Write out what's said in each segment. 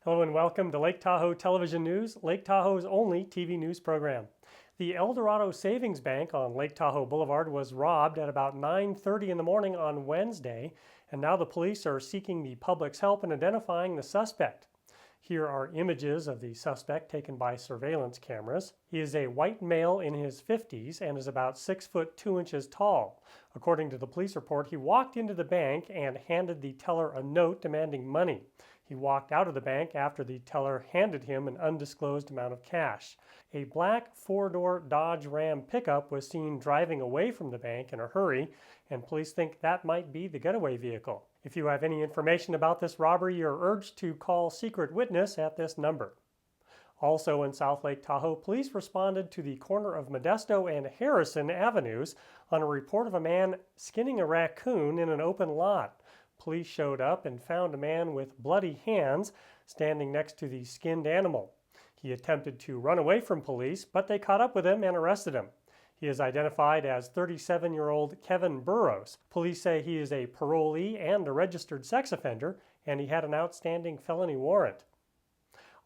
Hello and welcome to Lake Tahoe Television News, Lake Tahoe's only TV news program. The Dorado Savings Bank on Lake Tahoe Boulevard was robbed at about 9:30 in the morning on Wednesday, and now the police are seeking the public's help in identifying the suspect. Here are images of the suspect taken by surveillance cameras. He is a white male in his 50s and is about 6 foot 2 inches tall. According to the police report, he walked into the bank and handed the teller a note demanding money. He walked out of the bank after the teller handed him an undisclosed amount of cash. A black four-door Dodge Ram pickup was seen driving away from the bank in a hurry, and police think that might be the getaway vehicle. If you have any information about this robbery, you're urged to call Secret Witness at this number. Also in South Lake Tahoe, police responded to the corner of Modesto and Harrison Avenues on a report of a man skinning a raccoon in an open lot. Police showed up and found a man with bloody hands standing next to the skinned animal. He attempted to run away from police, but they caught up with him and arrested him. He is identified as 37-year-old Kevin Burrows. Police say he is a parolee and a registered sex offender, and he had an outstanding felony warrant.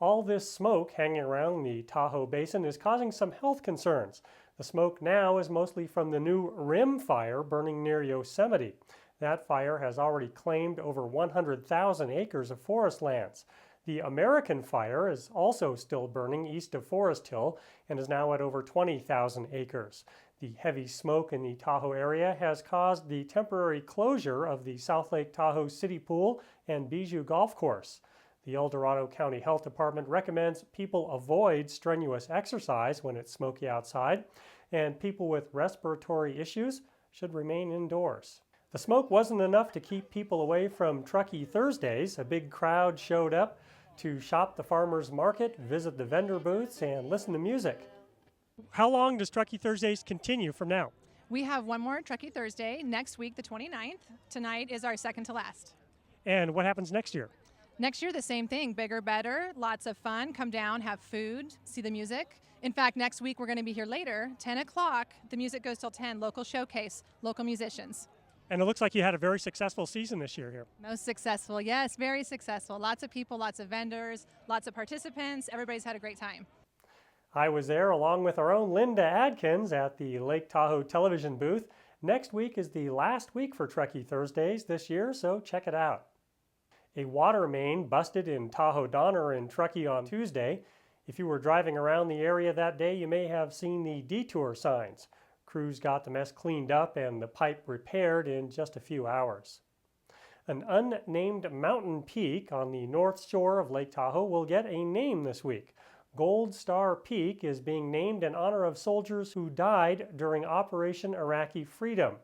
All this smoke hanging around the Tahoe Basin is causing some health concerns. The smoke now is mostly from the new Rim fire burning near Yosemite. That fire has already claimed over 100,000 acres of forest lands. The American fire is also still burning east of Forest Hill and is now at over 20,000 acres. The heavy smoke in the Tahoe area has caused the temporary closure of the South Lake Tahoe City Pool and Bijou Golf Course. The El Dorado County Health Department recommends people avoid strenuous exercise when it's smoky outside, and people with respiratory issues should remain indoors. The smoke wasn't enough to keep people away from Truckee Thursdays. A big crowd showed up to shop the farmers market, visit the vendor booths, and listen to music. How long does Truckee Thursdays continue from now? We have one more Truckee Thursday next week, the 29th. Tonight is our second to last. And what happens next year? Next year, the same thing, bigger, better, lots of fun. Come down, have food, see the music. In fact, next week we're going to be here later, 10 o'clock. The music goes till 10, local showcase, local musicians. And it looks like you had a very successful season this year here. Most successful, yes, very successful. Lots of people, lots of vendors, lots of participants. Everybody's had a great time. I was there along with our own Linda Adkins at the Lake Tahoe Television booth. Next week is the last week for Truckee Thursdays this year, so check it out. A water main busted in Tahoe Donner in Truckee on Tuesday. If you were driving around the area that day, you may have seen the detour signs. Crews got the mess cleaned up and the pipe repaired in just a few hours. An unnamed mountain peak on the north shore of Lake Tahoe will get a name this week. Gold Star Peak is being named in honor of soldiers who died during Operation Iraqi Freedom.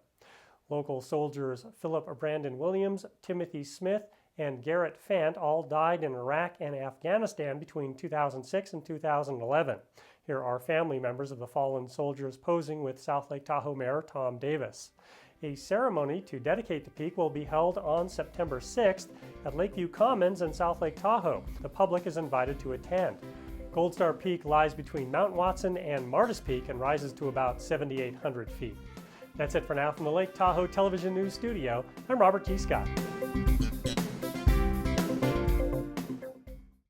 Local soldiers Philip Brandon Williams, Timothy Smith, and Garrett Fant all died in Iraq and Afghanistan between 2006 and 2011. Here are family members of the fallen soldiers posing with South Lake Tahoe Mayor Tom Davis. A ceremony to dedicate the peak will be held on September 6th at Lakeview Commons in South Lake Tahoe. The public is invited to attend. Gold Star Peak lies between Mount Watson and Martis Peak and rises to about 7,800 feet. That's it for now from the Lake Tahoe Television News Studio. I'm Robert T. Scott.